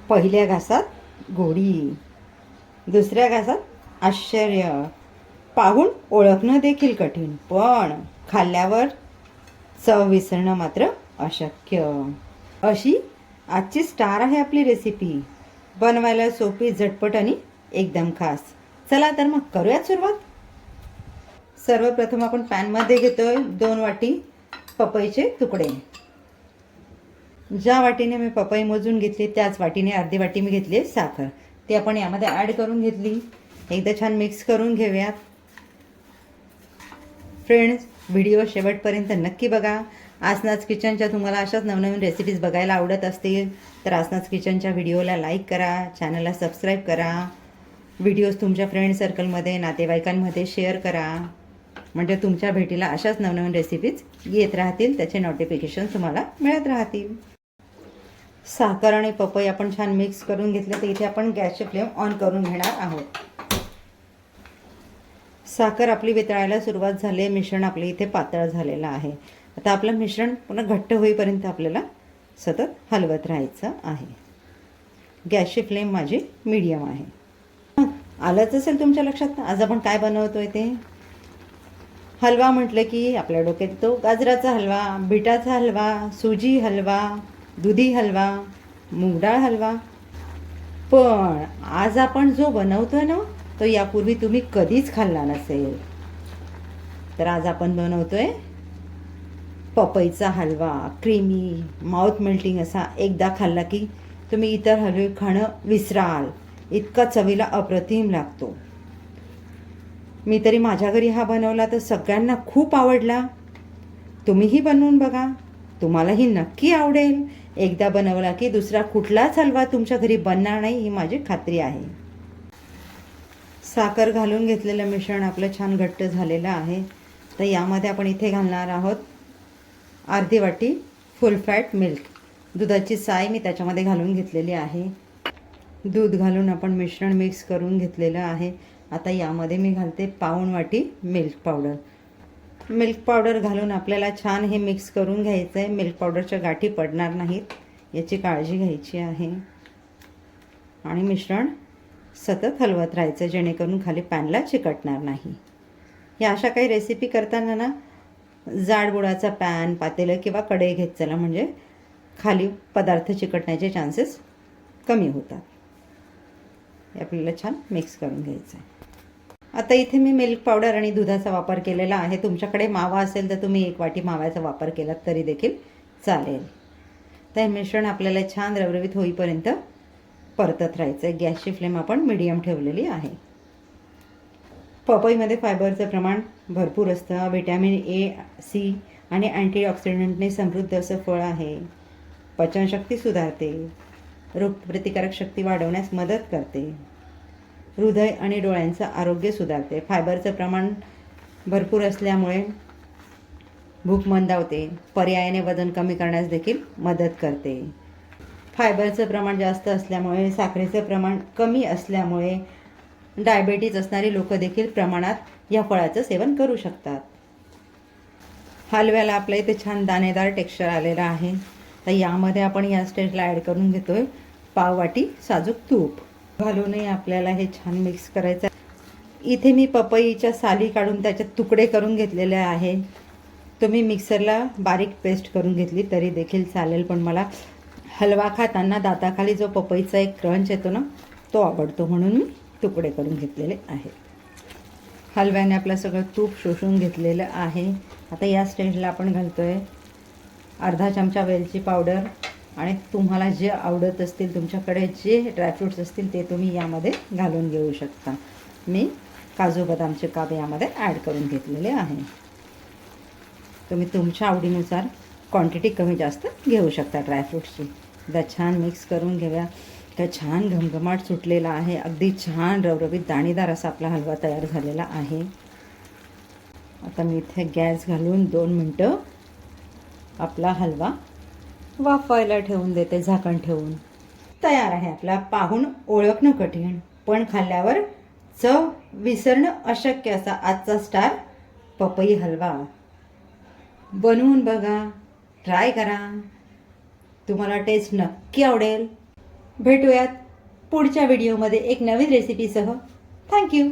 पहिल्या घासात गोडी, दुसऱ्या घासात आश्चर्य, पाहून ओळखणं देखील कठीण, पण खाल्ल्यावर चव विसरणं मात्र अशक्य. अशी आजची स्टार आहे आपली रेसिपी. बनवायला सोपी, झटपट आणि एकदम खास. चला तर मग करूयात सुरुवात. सर्वप्रथम आपण पॅनमध्ये घेतोय 2 वाटी पपईचे तुकडे. ज्या वाटीने मी पपई मोजून घेतली त्याच वाटीने अर्धी वाटी मी घेतली साखर. ती आपण यामध्ये ॲड करून घेतली. एकदा छान मिक्स करून घेऊयात. फ्रेंड्स, व्हिडिओ शेवटपर्यंत नक्की बघा. आसनाच किचनच्या तुम्हाला अशाच नवनवीन रेसिपीज बघायला आवडत असतील तर आसनाच किचनच्या व्हिडिओला लाईक करा, चॅनलला सबस्क्राईब करा, व्हिडिओज तुमच्या फ्रेंड सर्कलमध्ये, नातेवाईकांमध्ये शेअर करा. म्हणजे तुमच्या भेटीला अशाच नवनवीन रेसिपीज येत राहतील, त्याचे नोटिफिकेशन तुम्हाला मिळत राहतील. साखर आणि पपई आपण छान मिक्स करून घेतलं. तर इथे आपण गॅसची फ्लेम ऑन करून घेणार आहोत. साखर आपली वितळायला सुरुवात झाली आहे. मिश्रण आपलं इथे पातळ झालेलं आहे. आता आपलं मिश्रण पुन्हा घट्ट होईपर्यंत आपल्याला सतत हलवत राहायचं आहे. गॅसची फ्लेम माझी मीडियम आहे. आलंच असेल तुमच्या लक्षात आज आपण काय बनवतोय ते. हलवा म्हटलं की आपल्या डोक्यात तो गाजराचा हलवा, बीटाचा हलवा, सुजी हलवा, दुधी हलवा, मूगडाळ हलवा. पण आज आपण जो बनवतोय ना तो यापूर्वी तुम्ही कधीच खाल्ला नसेल. तर आज आपण बनवतोय पपईचा हलवा. क्रीमी, माउथ मेल्टिंग असा. एकदा खाल्ला की तुम्ही इतर हलवे खाणं विसराल. इतका चवीला अप्रतिम लागतो. मी तरी माझ्या घरी हा बनवला तर सगळ्यांना खूप आवडला. तुम्हीही बनवून बघा, तुम्हालाही नक्की आवडेल. एकदा बनवला की दुसरा कुठलाच हलवा तुमच्या घरी बनणार नाही, ही माझी खात्री आहे. साखर घालून घेतलेलं मिश्रण आपलं छान घट्ट झालेलं आहे. तर यामध्ये आपण इथे घालणार आहोत अर्धी वाटी फुल फॅट मिल्क. दुधाची साय मी त्याच्यामध्ये घालून घेतलेली आहे. दूध घालून आपण मिश्रण मिक्स करून घेतलेलं आहे. आता यामध्ये मी घालते पाऊण वाटी मिल्क पावडर. मिल्क पावडर घालून आपल्याला छान हे मिक्स करून घ्यायचं आहे. मिल्क पावडरच्या गाठी पडणार नाहीत याची काळजी घ्यायची आहे. आणि मिश्रण सतत हलवत राहायचं जेणेकरून खाली पॅनला चिकटणार नाही. या अशा काही रेसिपी करताना ना जाड बुडाचा पॅन, पातेलं किंवा कढई घेत चला, म्हणजे खाली पदार्थ चिकटण्याचे चान्सेस कमी होतात. हे आपल्याला छान मिक्स करून घ्यायचं आहे. आता इथे मी मिल्क पावडर आणि दुधाचा वापर केलेला आहे. तुमच्याकडे मावा असेल तर तुम्ही 1 वाटी माव्याचा वापर केलात तरी देखील चालेल. तर हे मिश्रण आपल्याला छान रवरवीत होईपर्यंत परतत राहायचं आहे. गॅसची फ्लेम आपण मीडियम ठेवलेली आहे. पपईमध्ये फायबरचं प्रमाण भरपूर असतं. व्हिटॅमिन ए, सी आणि अँटीऑक्सिडंटने समृद्ध असं फळ आहे. पचनशक्ती सुधारते, रोगप्रतिकारक शक्ती वाढवण्यास मदत करते, हृदय आणि डोळ्यांचं आरोग्य सुधारते. फायबरचं प्रमाण भरपूर असल्यामुळे भूक मंदावते, पर्यायाने वजन कमी करण्यास देखील मदत करते. फायबरचं प्रमाण जास्त असल्यामुळे, साखरेचं प्रमाण कमी असल्यामुळे डायबेटीज असणारी लोक देखील प्रमाणात या फळाचं सेवन करू शकतात. हलव्याला आपल्या इथे छान दाणेदार टेक्स्चर आलेलं आहे. तर यामध्ये आपण या स्टेजला ॲड करून घेतोय पाव वाटी साजूक तूप घालूनही आपल्याला हे छान मिक्स करायचं. इथे मी पपईच्या साली काढून त्याच्यात तुकडे करून घेतलेले आहे. तुम्ही मिक्सरला बारीक पेस्ट करून घेतली तरी देखील चालेल, पण मला हलवा खाताना दाताखाली जो पपईचा एक क्रंच येतो ना तो आवडतो, म्हणून मी तुकडे करून घेतलेले आहेत. हलव्याने आपलं सगळं तूप शोषून घेतलेलं आहे. आता या स्टेजला आपण घालतोय अर्धा चमचा वेलची पावडर. आणि तुम्हाला जे आवडत असतील, तुमच्याकडे जे ड्रायफ्रूट्स असतील ते तुम्ही यामध्ये घालून घेऊ शकता. मी काजू बदामचे काप यामध्ये ॲड करून घेतलेले आहे. तुम्ही तुमच्या आवडीनुसार क्वांटिटी कमी जास्त घेऊ शकता ड्रायफ्रूट्सची. एकदा छान मिक्स करून घेऊया. तर छान घमघमाट सुटलेला आहे. अगदी छान रवरवीत दाणेदार असा आपला हलवा तयार झालेला आहे. आता मी इथे गॅस घालून 2 मिनटं आपला हलवा वाफायला ठेवून देते, झाकण ठेवून. तयार आहे आपला पाहून ओळखणं कठीण पण खाल्ल्यावर चव विसरणं अशक्य असा आजचा स्टार पपई हलवा. बनवून बघा, ट्राय करा, तुम्हाला टेस्ट नक्की आवडेल. भेटूयात पुढच्या व्हिडिओमध्ये एक नवीन रेसिपीसह. थँक्यू.